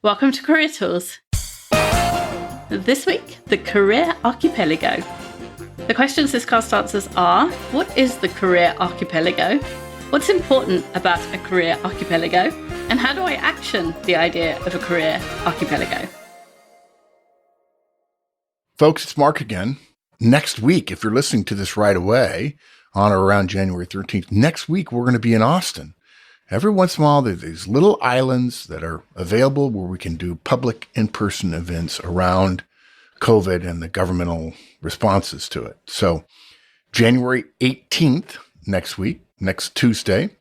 Welcome to Career Tools. This week, the Career Archipelago. The questions this cast answers are, what is the Career Archipelago? What's important about a career archipelago? And how do I action the idea of a career archipelago? Folks, it's Mark again. Next week, if you're listening to this right away, on or around January 13th, next week we're going to be in Austin. Every once in a while, there's these little islands that are available where we can do public in-person events around COVID and the governmental responses to it. So January 18th, next week, next Tuesday,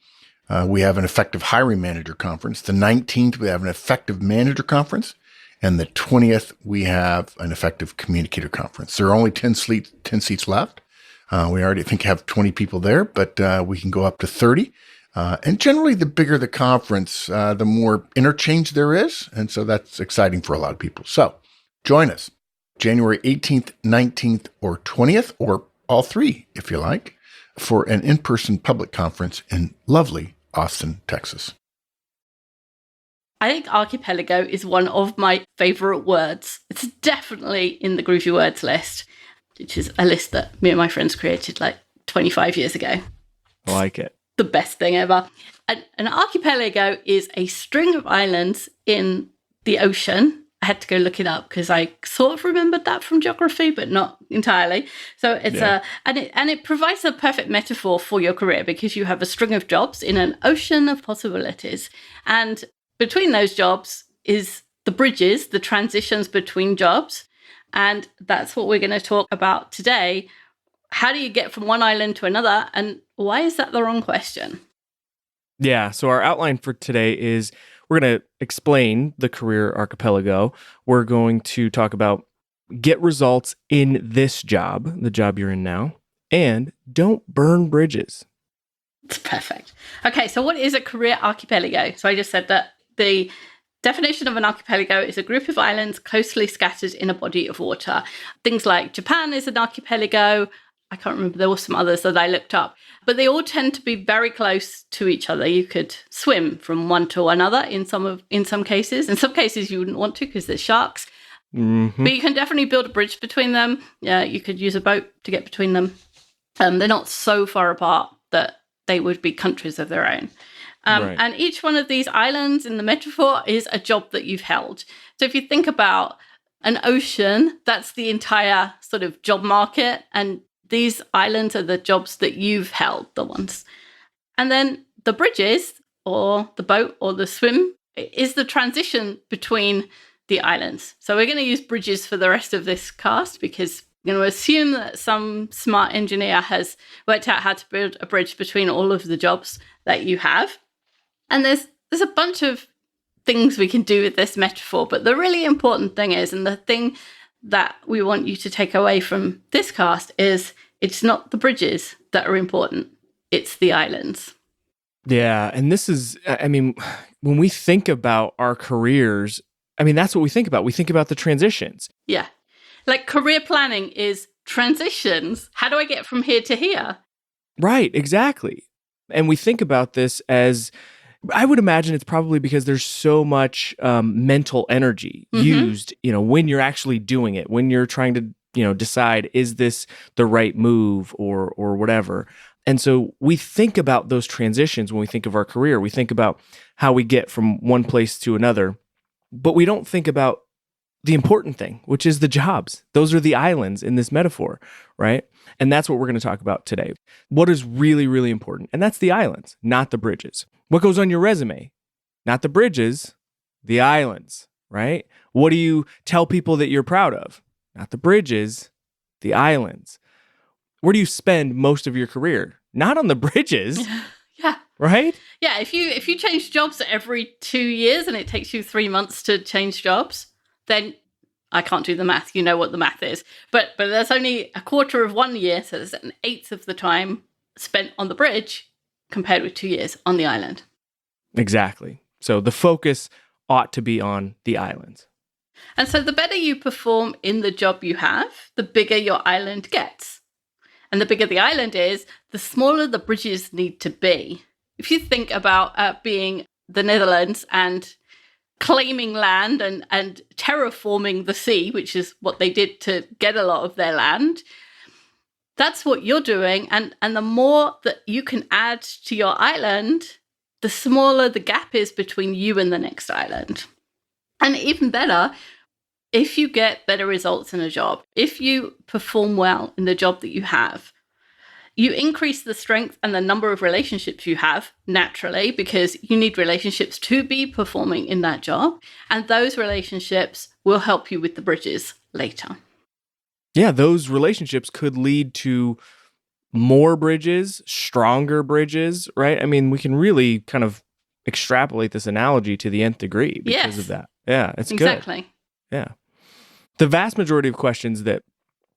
we have an effective hiring manager conference. The 19th, we have an effective manager conference. And the 20th, we have an effective communicator conference. There are only 10 seats left. We already think have 20 people there, but we can go up to 30. And generally, the bigger the conference, the more interchange there is. And so that's exciting for a lot of people. So join us January 18th, 19th, or 20th, or all three, if you like, for an in-person public conference in lovely Austin, Texas. I think archipelago is one of my favorite words. It's definitely in the Groovy Words list, which is a list that me and my friends created like 25 years ago. I like it. The best thing ever. An archipelago is a string of islands in the ocean. I had to go look it up because I sort of remembered that from geography, but not entirely. So it's it provides a perfect metaphor for your career because you have a string of jobs in an ocean of possibilities. And between those jobs is the bridges, the transitions between jobs. And that's what we're going to talk about today. How do you get from one island to another? And why is that the wrong question? Yeah, so our outline for today is we're going to explain the Career Archipelago. We're going to talk about get results in this job, the job you're in now, and don't burn bridges. It's perfect. Okay, so what is a career archipelago? So I just said that the definition of an archipelago is a group of islands closely scattered in a body of water. Things like Japan is an archipelago. I can't remember, there were some others that I looked up, but they all tend to be very close to each other. You could swim from one to another in some cases. In some cases, you wouldn't want to because there's sharks, but you can definitely build a bridge between them. Yeah, you could use a boat to get between them. They're not so far apart that they would be countries of their own. Right. And each one of these islands in the metaphor is a job that you've held. So if you think about an ocean, that's the entire sort of job market, and these islands are the jobs that you've held, the ones. And then the bridges, or the boat, or the swim, is the transition between the islands. So we're going to use bridges for the rest of this cast because we're going to assume that some smart engineer has worked out how to build a bridge between all of the jobs that you have. And there's a bunch of things we can do with this metaphor, but the really important thing is, and the thing that we want you to take away from this cast is it's not the bridges that are important, it's the islands. Yeah, and this is, I mean, when we think about our careers, I mean, that's what we think about. We think about the transitions. Yeah, like career planning is transitions. How do I get from here to here? Right, exactly. And we think about this as, I would imagine it's probably because there's so much mental energy used, when you're actually doing it, when you're trying to, decide, is this the right move or whatever. And so we think about those transitions when we think of our career. We think about how we get from one place to another, but we don't think about the important thing, which is the jobs. Those are the islands in this metaphor, right? And that's what we're going to talk about today. What is really, really important? And that's the islands, not the bridges. What goes on your resume? Not the bridges, the islands, right? What do you tell people that you're proud of? Not the bridges, the islands. Where do you spend most of your career? Not on the bridges. Yeah. Right? Yeah, if you change jobs every 2 years and it takes you 3 months to change jobs, then I can't do the math. You know what the math is. But there's only a quarter of 1 year, so there's an eighth of the time spent on the bridge compared with 2 years on the island. Exactly. So the focus ought to be on the islands. And so the better you perform in the job you have, the bigger your island gets. And the bigger the island is, the smaller the bridges need to be. If you think about being the Netherlands and claiming land and terraforming the sea, which is what they did to get a lot of their land. That's what you're doing. And the more that you can add to your island, the smaller the gap is between you and the next island. And even better, if you get better results in a job, if you perform well in the job that you have, you increase the strength and the number of relationships you have naturally, because you need relationships to be performing in that job. And those relationships will help you with the bridges later. Yeah, those relationships could lead to more bridges, stronger bridges, right? I mean, we can really kind of extrapolate this analogy to the nth degree because of that. Yeah, it's exactly. Good. Yeah. The vast majority of questions that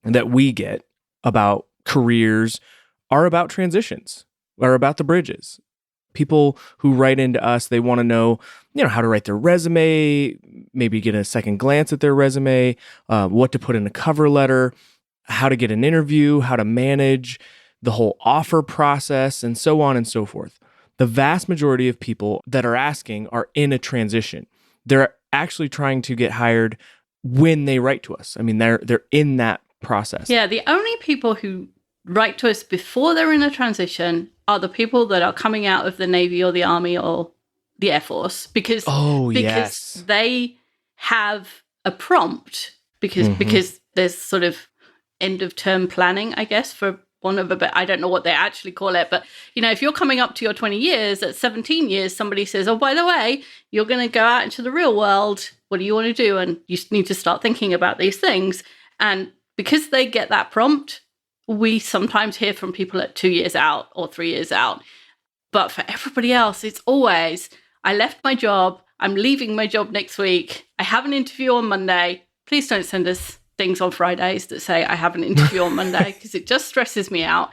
we get about careers are about transitions, are about the bridges. People who write into us, they want to know, how to write their resume, maybe get a second glance at their resume, what to put in a cover letter, how to get an interview, how to manage the whole offer process, and so on and so forth. The vast majority of people that are asking are in a transition. They're actually trying to get hired when they write to us. I mean, they're in that process. Yeah, the only people who write to us before they're in a transition are the people that are coming out of the Navy or the Army or the Air Force, because yes, they have a prompt because there's sort of end of term planning, I guess, for one of a, I don't know what they actually call it, but if you're coming up to your 20 years, at 17 years, somebody says, oh, by the way, you're going to go out into the real world. What do you want to do? And you need to start thinking about these things. And because they get that prompt, we sometimes hear from people at 2 years out or 3 years out. But for everybody else, it's always, I left my job. I'm leaving my job next week. I have an interview on Monday. Please don't send us things on Fridays that say I have an interview on Monday, because it just stresses me out.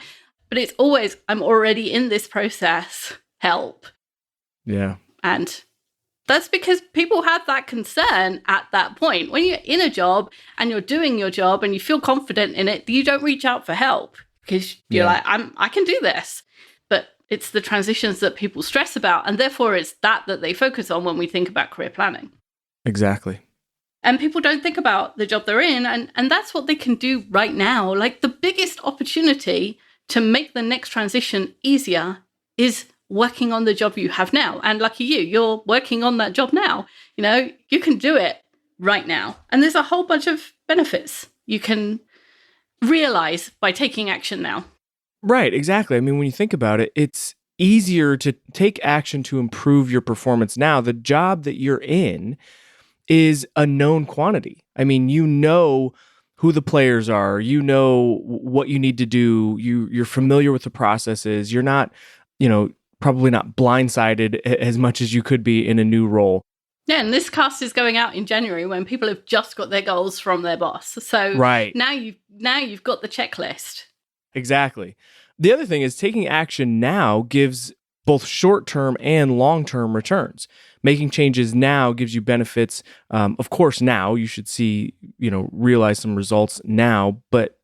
But it's always, I'm already in this process. Help. Yeah. And that's because people have that concern at that point. When you're in a job and you're doing your job and you feel confident in it, you don't reach out for help because you're like, I can do this. But it's the transitions that people stress about. And therefore, it's that they focus on when we think about career planning. Exactly. And people don't think about the job they're in. And that's what they can do right now. Like, the biggest opportunity to make the next transition easier is working on the job you have now. And lucky you're working on that job now. You can do it right now. And there's a whole bunch of benefits you can realize by taking action now. Right, exactly. I mean, when you think about it, it's easier to take action to improve your performance now. The job that you're in is a known quantity. I mean, who the players are, what you need to do, you're familiar with the processes. You're not, probably not blindsided as much as you could be in a new role. Yeah, and this cast is going out in January when people have just got their goals from their boss. So right. now you've got the checklist. Exactly. The other thing is, taking action now gives both short-term and long-term returns. Making changes now gives you benefits. Of course, now you should see, realize some results now, but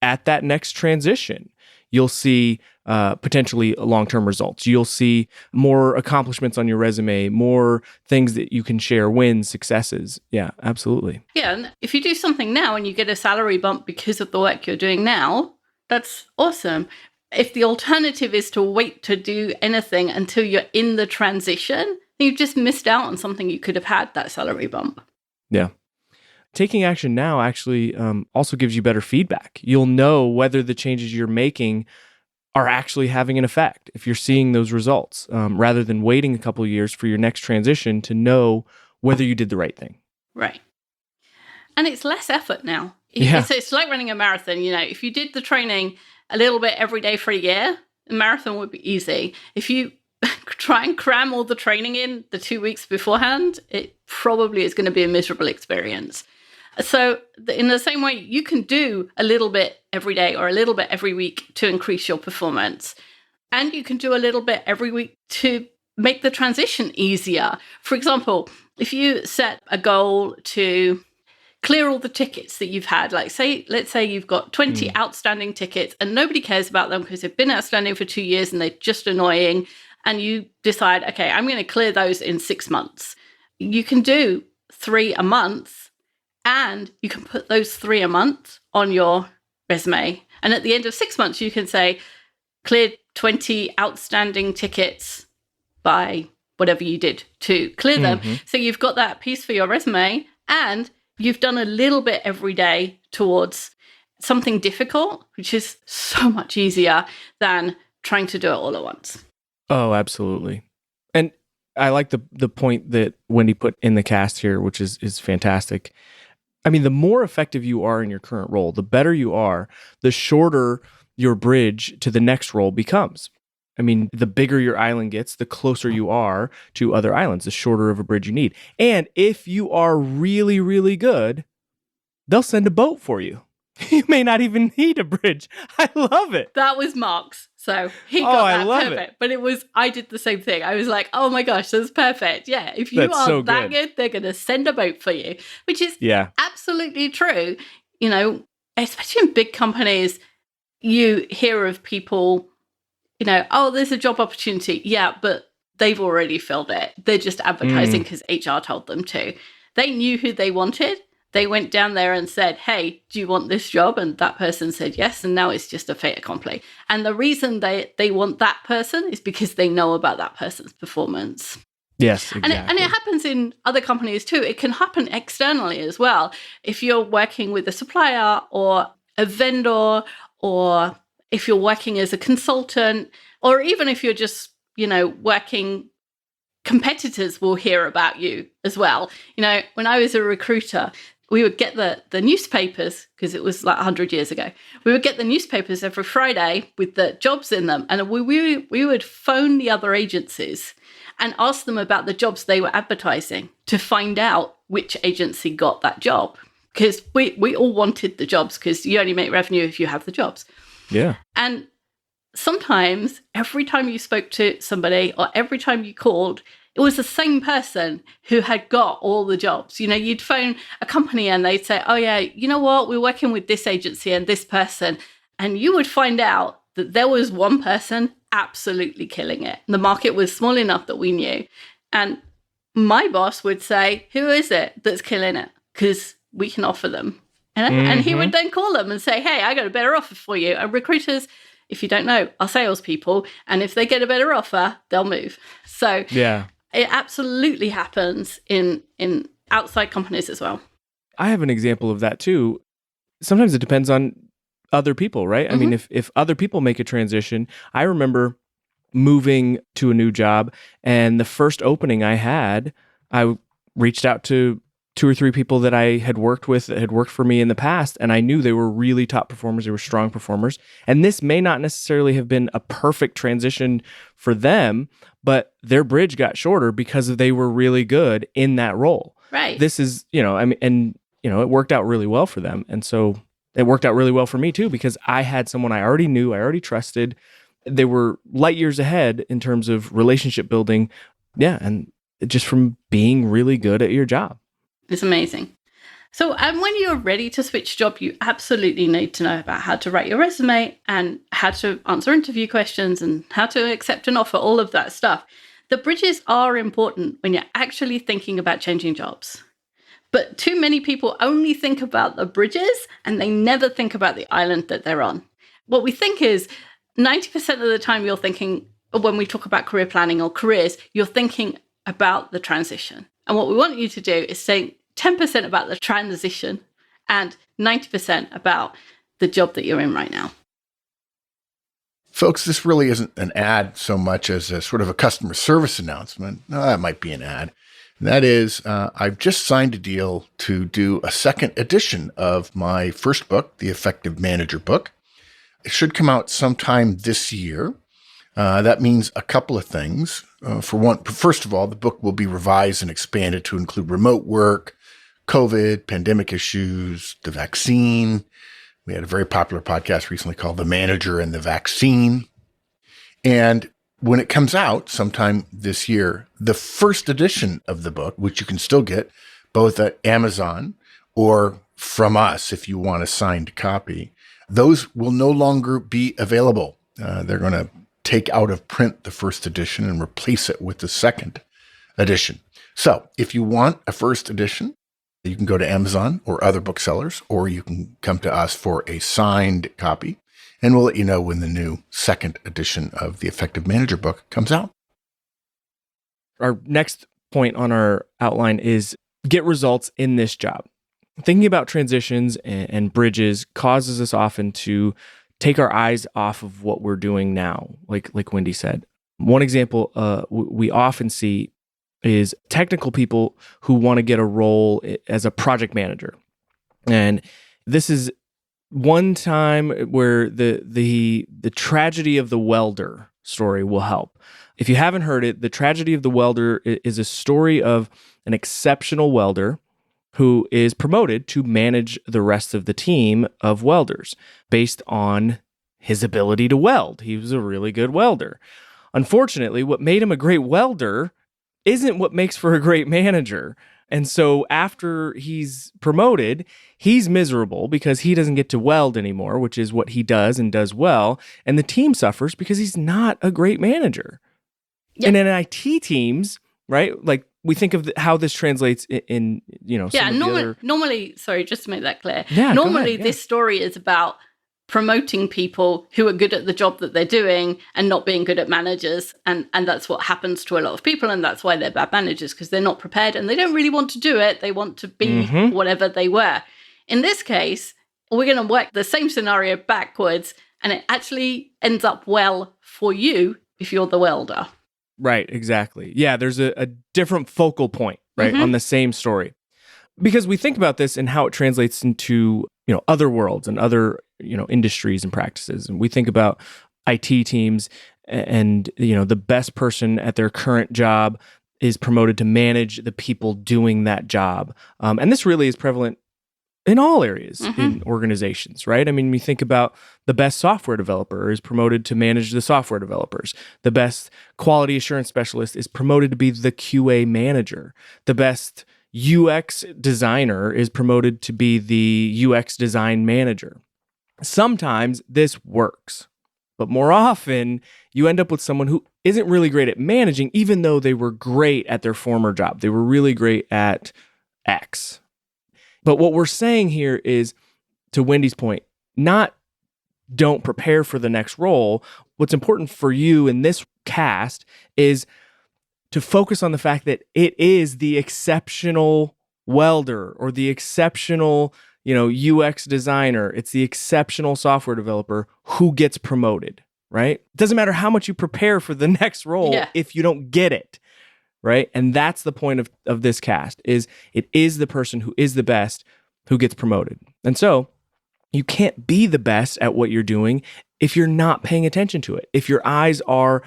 at that next transition, you'll see potentially long-term results. You'll see more accomplishments on your resume, more things that you can share, wins, successes. Yeah, absolutely. Yeah, and if you do something now and you get a salary bump because of the work you're doing now, that's awesome. If the alternative is to wait to do anything until you're in the transition, you've just missed out on something you could have had that salary bump. Yeah. Taking action now actually also gives you better feedback. You'll know whether the changes you're making are actually having an effect if you're seeing those results, rather than waiting a couple of years for your next transition to know whether you did the right thing. Right. And it's less effort now. Yeah. It's like running a marathon. If you did the training a little bit every day for a year, the marathon would be easy. If you try and cram all the training in the 2 weeks beforehand, it probably is going to be a miserable experience. So in the same way, you can do a little bit every day or a little bit every week to increase your performance. And you can do a little bit every week to make the transition easier. For example, if you set a goal to clear all the tickets that you've had, let's say you've got 20 outstanding tickets and nobody cares about them because they've been outstanding for 2 years and they're just annoying. And you decide, okay, I'm going to clear those in 6 months. you can do 3 a month, and you can put those 3 a month on your resume. And at the end of 6 months, you can say, cleared 20 outstanding tickets by whatever you did to clear them. So you've got that piece for your resume, and you've done a little bit every day towards something difficult, which is so much easier than trying to do it all at once. Oh, absolutely. And I like the point that Wendy put in the cast here, which is fantastic. I mean, the more effective you are in your current role, the better you are, the shorter your bridge to the next role becomes. I mean, the bigger your island gets, the closer you are to other islands, the shorter of a bridge you need. And if you are really, really good, they'll send a boat for you. You may not even need a bridge. I love it. That was Mark's. So he got that I love perfect. But I did the same thing. I was like, oh my gosh, that's perfect. Yeah, if you That's are so that good. good, they're going to send a boat for you, which is absolutely true. You know, especially in big companies, you hear of people, you know, oh, there's a job opportunity. Yeah, but they've already filled it. They're just advertising because HR told them to. They knew who they wanted. They went down there and said, hey, do you want this job? And that person said yes. And now it's just a fait accompli. And the reason they want that person is because they know about that person's performance. Yes, exactly. And it happens in other companies too. It can happen externally as well. If you're working with a supplier or a vendor, or if you're working as a consultant, or even if you're just, you know, working, competitors will hear about you as well. You know, when I was a recruiter, we would get the newspapers, because it was like 100 years ago. We would get the newspapers every Friday with the jobs in them. And we would phone the other agencies and ask them about the jobs they were advertising to find out which agency got that job. Because we all wanted the jobs, because you only make revenue if you have the jobs. Yeah. And sometimes every time you spoke to somebody or every time you called, it was the same person who had got all the jobs. You know, you'd phone a company and they'd say, oh yeah, you know what? We're working with this agency and this person. And you would find out that there was one person absolutely killing it. The market was small enough that we knew. And my boss would say, who is it that's killing it? Because we can offer them. And he would then call them and say, hey, I got a better offer for you. And recruiters, if you don't know, are salespeople. And if they get a better offer, they'll move. So yeah, it absolutely happens in outside companies as well. I have an example of that too. Sometimes it depends on other people, right? I mean, if other people make a transition, I remember moving to a new job, and the first opening I had, I reached out to 2 or 3 people that I had worked with that had worked for me in the past, and I knew they were really top performers. They were strong performers. And this may not necessarily have been a perfect transition for them, but their bridge got shorter because they were really good in that role. Right. This is, you know, I mean, and, you know, it worked out really well for them. And so it worked out really well for me too, because I had someone I already knew, I already trusted. They were light years ahead in terms of relationship building. Yeah. And just from being really good at your job. It's amazing. So, and when you're ready to switch job, you absolutely need to know about how to write your resume and how to answer interview questions and how to accept an offer, all of that stuff. The bridges are important when you're actually thinking about changing jobs. But too many people only think about the bridges and they never think about the island that they're on. What we think is 90% of the time you're thinking, when we talk about career planning or careers, you're thinking about the transition. And what we want you to do is think 10% about the transition and 90% about the job that you're in right now. Folks, this really isn't an ad so much as a sort of a customer service announcement. No, that might be an ad. And that is, I've just signed a deal to do a second edition of my first book, The Effective Manager book. It should come out sometime this year. That means a couple of things. For one, first of all, the book will be revised and expanded to include remote work, COVID, pandemic issues, the vaccine. We had a very popular podcast recently called The Manager and the Vaccine. And when it comes out sometime this year, the first edition of the book, which you can still get both at Amazon or from us if you want a signed copy, those will no longer be available. They're going to take out of print the first edition and replace it with the second edition. So if you want a first edition, you can go to Amazon or other booksellers, or you can come to us for a signed copy, and we'll let you know when the new second edition of the Effective Manager book comes out. Our next point on our outline is get results in this job. Thinking about transitions and bridges causes us often to take our eyes off of what we're doing now, like Wendy said. One example we often see is technical people who want to get a role as a project manager. And this is one time where the tragedy of the welder story will help. If you haven't heard it, the tragedy of the welder is a story of an exceptional welder who is promoted to manage the rest of the team of welders based on his ability to weld. He was a really good welder. Unfortunately, what made him a great welder isn't what makes for a great manager. And so after he's promoted, he's miserable because he doesn't get to weld anymore, which is what he does and does well. And the team suffers because he's not a great manager. Yep. And in IT teams, right? Like we think of how this translates in normally, sorry, just to make that clear. Yeah, normally this story is about promoting people who are good at the job that they're doing and not being good at managers. And that's what happens to a lot of people. And that's why they're bad managers, because they're not prepared and they don't really want to do it. They want to be whatever they were. In this case, we're going to work the same scenario backwards, and it actually ends up well for you if you're the welder. Right, exactly. Yeah, there's a different focal point, right, on the same story. Because we think about this and how it translates into, other worlds and other, industries and practices. And we think about IT teams and, the best person at their current job is promoted to manage the people doing that job. And this really is prevalent in all areas in organizations, right? I mean, we think about the best software developer is promoted to manage the software developers. The best quality assurance specialist is promoted to be the QA manager. The best UX designer is promoted to be the UX design manager. Sometimes this works, but more often you end up with someone who isn't really great at managing, even though they were great at their former job. They were really great at X. But what we're saying here is, to Wendy's point, not don't prepare for the next role. What's important for you in this cast is to focus on the fact that it is the exceptional welder or the exceptional, UX designer. It's the exceptional software developer who gets promoted, right? It doesn't matter how much you prepare for the next role if you don't get it. Right. And that's the point of this cast is it is the person who is the best who gets promoted. And so you can't be the best at what you're doing if you're not paying attention to it. If your eyes are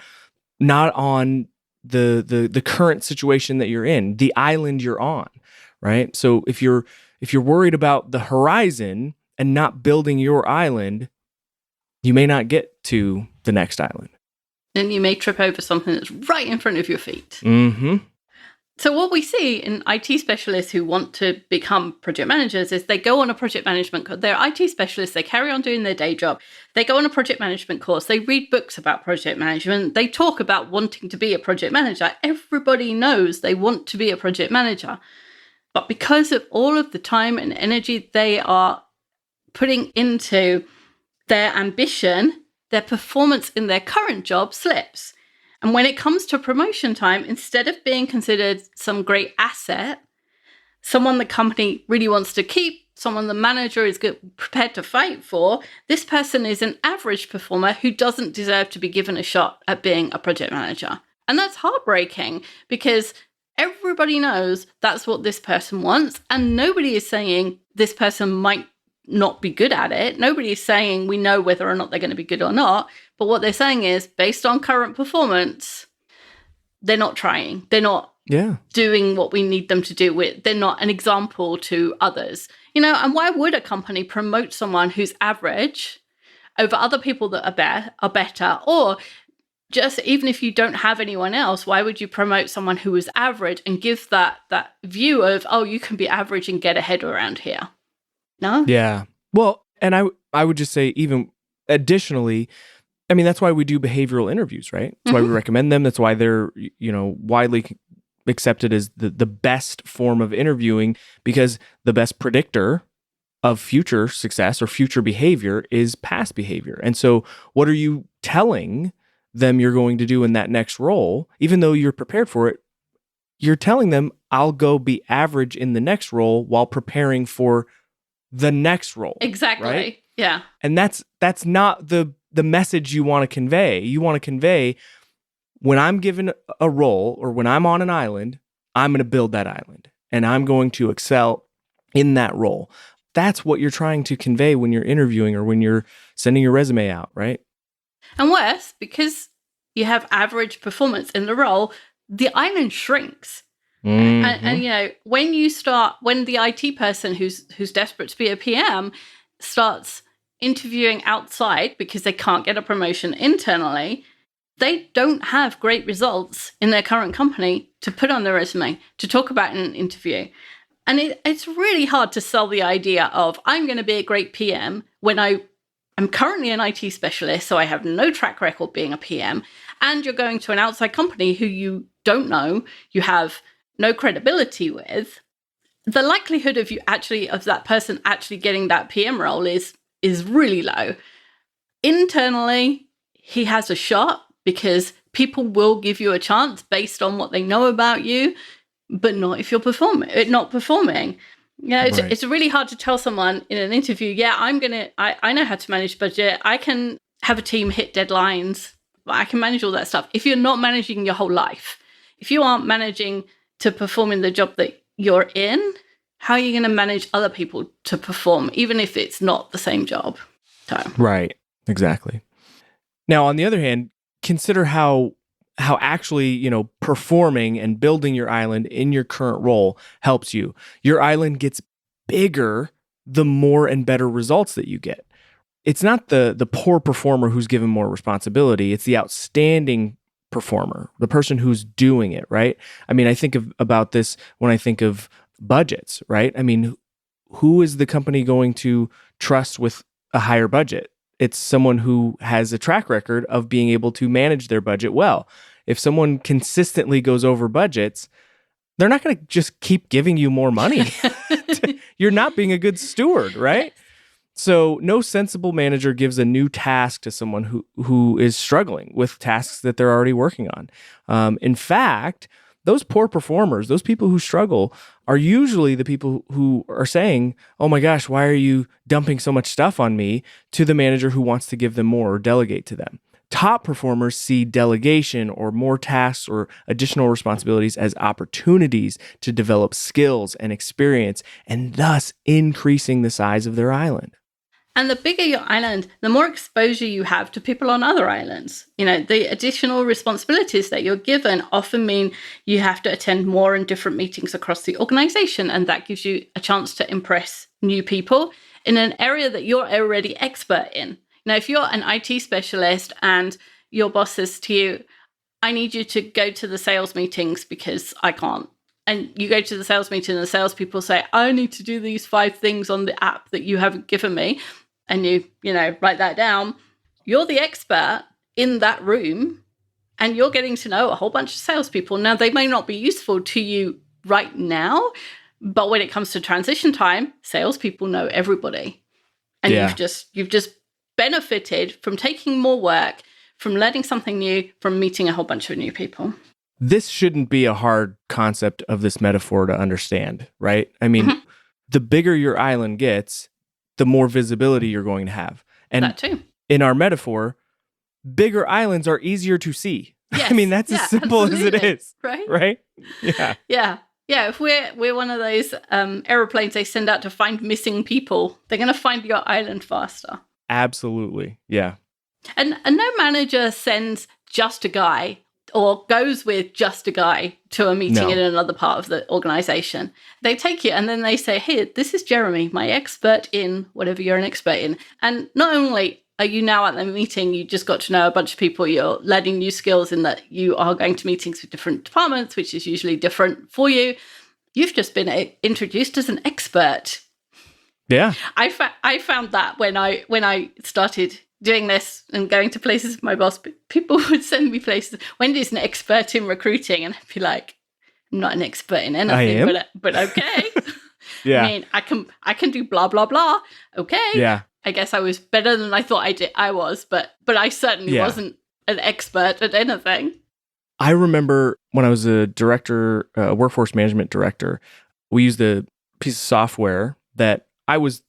not on the current situation that you're in, the island you're on. Right. So if you're worried about the horizon and not building your island, you may not get to the next island. And you may trip over something that's right in front of your feet. So what we see in IT specialists who want to become project managers is they go on a project management course. They're IT specialists. They carry on doing their day job. They go on a project management course. They read books about project management. They talk about wanting to be a project manager. Everybody knows they want to be a project manager. But because of all of the time and energy they are putting into their ambition, their performance in their current job slips. And when it comes to promotion time, instead of being considered some great asset, someone the company really wants to keep, someone the manager is prepared to fight for, this person is an average performer who doesn't deserve to be given a shot at being a project manager. And that's heartbreaking because everybody knows that's what this person wants. And nobody is saying this person might not be good at it. Nobody is saying we know whether or not they're going to be good or not. But what they're saying is, based on current performance, they're not trying. They're not doing what we need them to do. They're not an example to others. And why would a company promote someone who's average over other people that are better? Or just even if you don't have anyone else, why would you promote someone who is average and give that view of, oh, you can be average and get ahead around here? No? Yeah. Well, and I would just say even additionally, I mean, that's why we do behavioral interviews, right? That's why we recommend them. That's why they're, widely accepted as the best form of interviewing, because the best predictor of future success or future behavior is past behavior. And so what are you telling them you're going to do in that next role? Even though you're prepared for it, you're telling them, I'll go be average in the next role while preparing for the next role. Exactly. Right? Yeah. And that's not the message you want to convey. You want to convey, when I'm given a role or when I'm on an island, I'm going to build that island and I'm going to excel in that role. That's what you're trying to convey when you're interviewing or when you're sending your resume out, right? And worse, because you have average performance in the role, the island shrinks. Mm-hmm. And when the IT person who's desperate to be a PM starts interviewing outside because they can't get a promotion internally, they don't have great results in their current company to put on their resume, to talk about in an interview. And it's really hard to sell the idea of, I'm going to be a great PM when I'm currently an IT specialist, so I have no track record being a PM, and you're going to an outside company who you don't know, you have no credibility with. The likelihood of that person actually getting that PM role is really low. Internally, he has a shot because people will give you a chance based on what they know about you, but not if you're not performing. It's really hard to tell someone in an interview, I know how to manage budget. I can have a team hit deadlines. I can manage all that stuff. If you're not managing your whole life, if you aren't managing to perform in the job that you're in, how are you going to manage other people to perform, even if it's not the same job? So. Right. Exactly. Now, on the other hand, consider how actually, performing and building your island in your current role helps you. Your island gets bigger the more and better results that you get. It's not the poor performer who's given more responsibility. It's the outstanding performer, the person who's doing it, right? I mean, I think about this when I think of budgets, right? I mean, who is the company going to trust with a higher budget? It's someone who has a track record of being able to manage their budget well. If someone consistently goes over budgets, they're not going to just keep giving you more money. You're not being a good steward, right? So no sensible manager gives a new task to someone who is struggling with tasks that they're already working on. In fact, those poor performers, those people who struggle, are usually the people who are saying, oh my gosh, why are you dumping so much stuff on me, to the manager who wants to give them more or delegate to them. Top performers see delegation or more tasks or additional responsibilities as opportunities to develop skills and experience, and thus increasing the size of their island. And the bigger your island, the more exposure you have to people on other islands. The additional responsibilities that you're given often mean you have to attend more and different meetings across the organization. And that gives you a chance to impress new people in an area that you're already expert in. If you're an IT specialist and your boss says to you, I need you to go to the sales meetings because I can't. And you go to the sales meeting and the salespeople say, I need to do these 5 things on the app that you haven't given me. And you write that down. You're the expert in that room and you're getting to know a whole bunch of salespeople. Now, they may not be useful to you right now, but when it comes to transition time, salespeople know everybody. And you've just benefited from taking more work, from learning something new, from meeting a whole bunch of new people. This shouldn't be a hard concept of this metaphor to understand, right? I mean, the bigger your island gets, the more visibility you're going to have. And that too. In our metaphor, bigger islands are easier to see. Yes. I mean, that's as simple absolutely. as it is. Right? Yeah. Yeah. If we're one of those aeroplanes they send out to find missing people, they're going to find your island faster. Absolutely. Yeah. And no manager sends just a guy or goes with just a guy to a meeting in another part of the organization. They take you and then they say, hey, this is Jeremy, my expert in whatever you're an expert in. And not only are you now at the meeting, you just got to know a bunch of people, you're learning new skills in that you are going to meetings with different departments, which is usually different for you. You've just been introduced as an expert. Yeah. I found that when I started doing this and going to places with my boss, people would send me places. Wendy's an expert in recruiting, and I'd be like, I'm not an expert in I anything, am. but okay. Yeah. I mean, I can do blah blah blah. Okay. Yeah. I guess I was better than I thought I was, but I certainly Yeah. wasn't an expert at anything. I remember when I was a director, workforce management director, we used a piece of software that I was,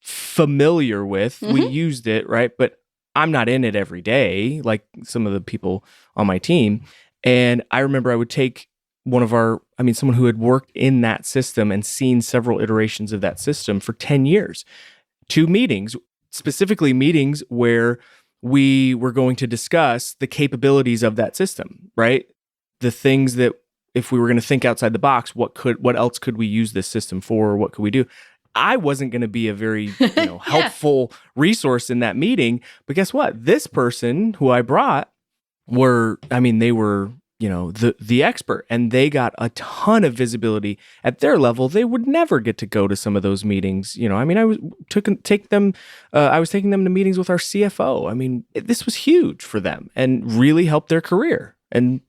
familiar with. We used it, right? But I'm not in it every day, like some of the people on my team. And I remember I would take someone who had worked in that system and seen several iterations of that system for 10 years, to meetings, specifically meetings where we were going to discuss the capabilities of that system, right? The things that if we were going to think outside the box, what else could we use this system for? What could we do? I wasn't going to be a very helpful resource in that meeting, but guess what? This person who I brought they were the expert, and they got a ton of visibility at their level. They would never get to go to some of those meetings. I was taking them to meetings with our CFO. This was huge for them and really helped their career. And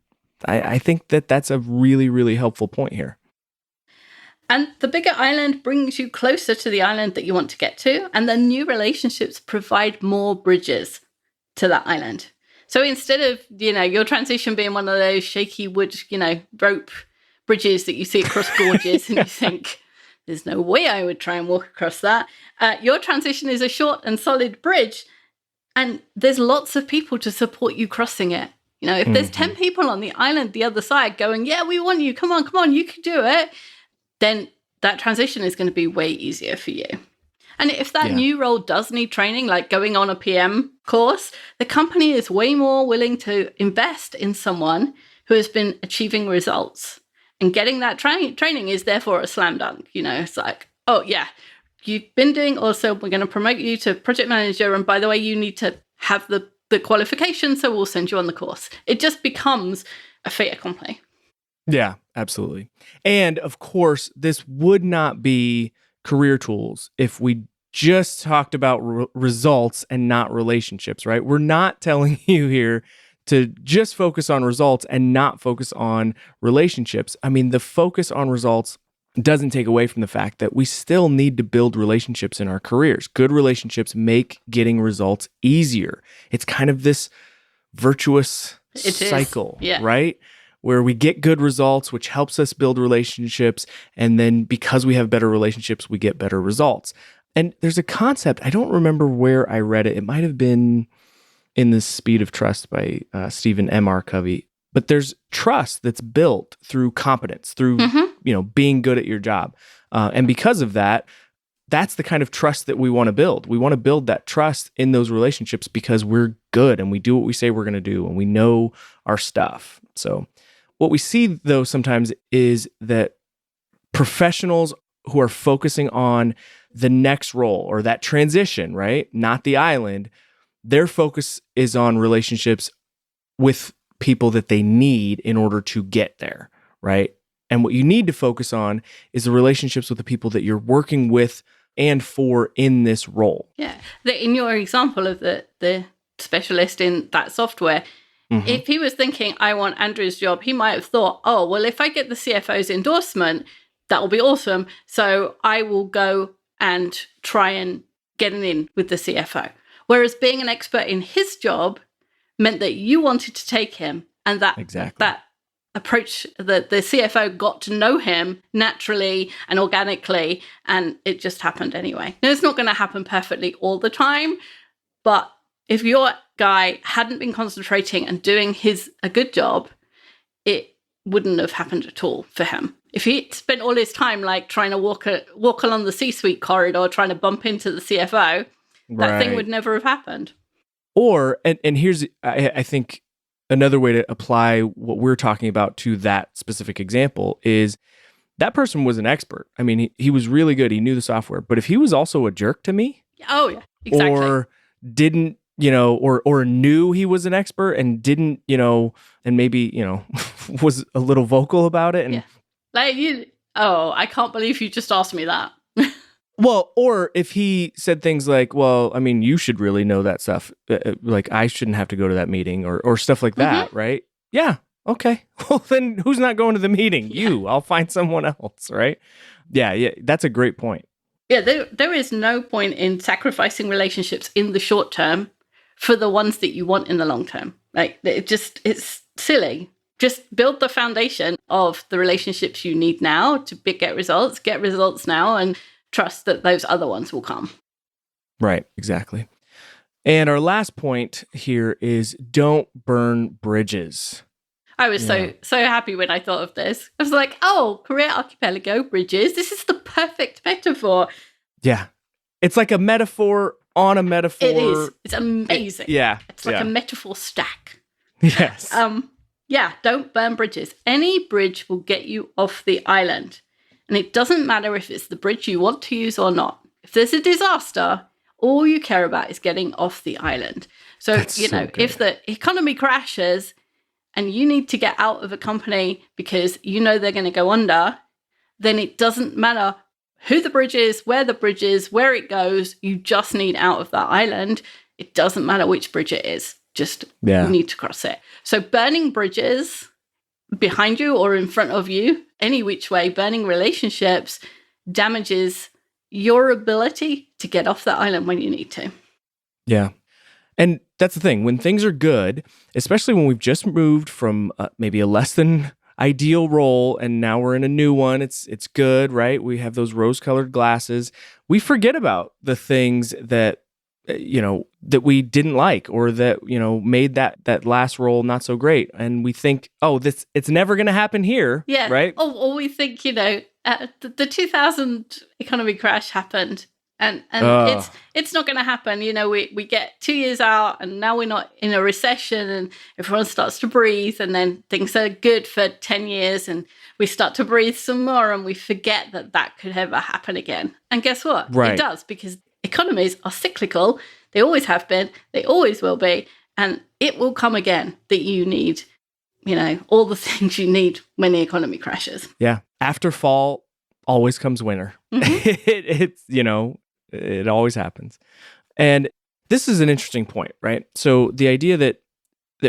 I think that that's a really, really helpful point here. And the bigger island brings you closer to the island that you want to get to, and the new relationships provide more bridges to that island. So instead of, your transition being one of those shaky wood, rope bridges that you see across gorges and you think, there's no way I would try and walk across that. Your transition is a short and solid bridge, and there's lots of people to support you crossing it. If there's 10 people on the island the other side going, yeah, we want you, come on, you can do it, then that transition is going to be way easier for you. And if that new role does need training, like going on a PM course, the company is way more willing to invest in someone who has been achieving results. And getting that training is therefore a slam dunk. It's like, oh, yeah, you've been doing also, we're going to promote you to project manager. And by the way, you need to have the qualification, so we'll send you on the course. It just becomes a fait accompli. Yeah, absolutely. And of course, this would not be Career Tools if we just talked about results and not relationships, right? We're not telling you here to just focus on results and not focus on relationships. The focus on results doesn't take away from the fact that we still need to build relationships in our careers. Good relationships make getting results easier. It's kind of this virtuous cycle, right? Where we get good results, which helps us build relationships. And then because we have better relationships, we get better results. And there's a concept, I don't remember where I read it. It might have been in The Speed of Trust by Stephen M.R. Covey. But there's trust that's built through competence, through being good at your job. And because of that, that's the kind of trust that we want to build. We want to build that trust in those relationships because we're good and we do what we say we're going to do and we know our stuff. So what we see, though, sometimes is that professionals who are focusing on the next role or that transition, right? Not the island. Their focus is on relationships with people that they need in order to get there, right? And what you need to focus on is the relationships with the people that you're working with and for in this role. Yeah. In your example of the specialist in that software, if he was thinking, I want Andrew's job, he might have thought, oh, well, if I get the CFO's endorsement, that will be awesome. So I will go and try and get an in with the CFO. Whereas being an expert in his job meant that you wanted to take him, and that approach, the CFO got to know him naturally and organically, and it just happened anyway. Now, it's not going to happen perfectly all the time, but if your guy hadn't been concentrating and doing a good job, it wouldn't have happened at all for him. If he spent all his time like trying to walk along the C-suite corridor, trying to bump into the CFO, that thing would never have happened. Or, and here's, I think, another way to apply what we're talking about to that specific example is that person was an expert. I mean, he was really good. He knew the software. But if he was also a jerk to me, oh yeah, exactly, or didn't, or knew he was an expert and didn't, and maybe, was a little vocal about it. And yeah. Like I can't believe you just asked me that. Well, or if he said things like, well, I mean, you should really know that stuff. Like, I shouldn't have to go to that meeting or stuff like that, right? Yeah. okay. Well, then who's not going to the meeting? Yeah. You. I'll find someone else, right? Yeah, that's a great point. Yeah, there is no point in sacrificing relationships in the short term for the ones that you want in the long term. Like, it's silly. Just build the foundation of the relationships you need now to get results now, and trust that those other ones will come. Right, exactly. And our last point here is don't burn bridges. I was so happy when I thought of this. I was like, oh, Career Archipelago, bridges. This is the perfect metaphor. Yeah. It's like a metaphor on a metaphor. It is. It's amazing. It's like a metaphor stack. Yes. Don't burn bridges. Any bridge will get you off the island. And it doesn't matter if it's the bridge you want to use or not. If there's a disaster, all you care about is getting off the island. So, if the economy crashes and you need to get out of a company because you know they're going to go under, then it doesn't matter who the bridge is, where it goes. You just need out of that island. It doesn't matter which bridge it is. Just you need to cross it. So burning bridges behind you or in front of you, any which way, burning relationships damages your ability to get off that island when you need to. Yeah. And that's the thing. When things are good, especially when we've just moved from maybe a less than ideal role and now we're in a new one, it's good, right? We have those rose-colored glasses. We forget about the things that that we didn't like or that made that last role not so great, and we think, it's never going to happen here, right? Or we think the 2000 economy crash happened, and it's not going to happen. We get 2 years out, and now we're not in a recession, and everyone starts to breathe, and then things are good for 10 years, and we start to breathe some more, and we forget that could ever happen again. And guess what? Right. It does, because economies are cyclical. They always have been. They always will be. And it will come again that you need, all the things you need when the economy crashes. Yeah. After fall always comes winter. Mm-hmm. It always happens. And this is an interesting point, right? So the idea that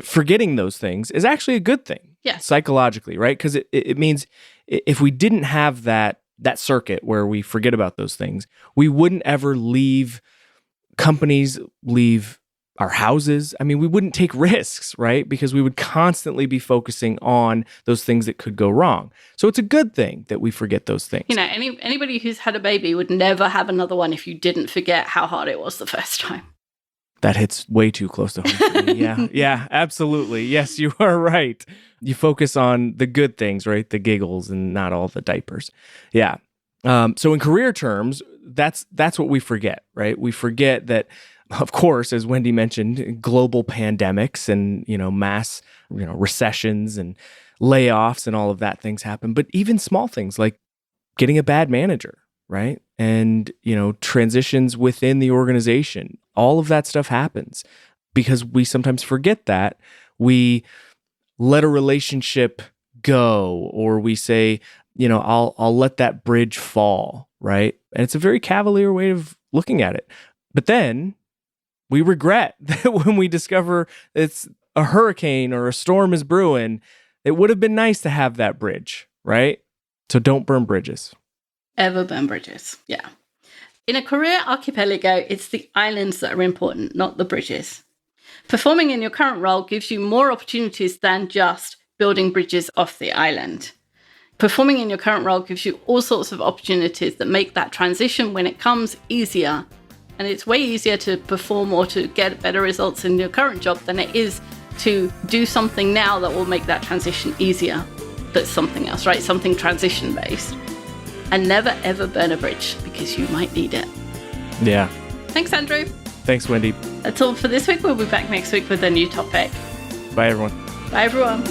forgetting those things is actually a good thing. Yeah. Psychologically, right? Because it means if we didn't have that circuit where we forget about those things, we wouldn't ever leave companies, leave our houses. I mean, we wouldn't take risks, right? Because we would constantly be focusing on those things that could go wrong. So it's a good thing that we forget those things. Anybody who's had a baby would never have another one if you didn't forget how hard it was the first time. That hits way too close to home for me. Yeah, absolutely. Yes, you are right. You focus on the good things, right? The giggles and not all the diapers. Yeah. So in career terms, that's what we forget, right? We forget that, of course, as Wendy mentioned, global pandemics and, mass, recessions and layoffs and all of that things happen. But even small things like getting a bad manager, right? And, transitions within the organization, all of that stuff happens because we sometimes forget that. We let a relationship go, or we say, I'll let that bridge fall, right? And it's a very cavalier way of looking at it. But then we regret that when we discover it's a hurricane or a storm is brewing, it would have been nice to have that bridge, right? So don't burn bridges. Ever burn bridges. Yeah. In a career archipelago, it's the islands that are important, not the bridges. Performing in your current role gives you more opportunities than just building bridges off the island. Performing in your current role gives you all sorts of opportunities that make that transition when it comes easier. And it's way easier to perform or to get better results in your current job than it is to do something now that will make that transition easier. That's something else, right? Something transition based. And never ever burn a bridge because you might need it. Yeah. Thanks, Andrew. Thanks, Wendy. That's all for this week. We'll be back next week with a new topic. Bye, everyone. Bye, everyone.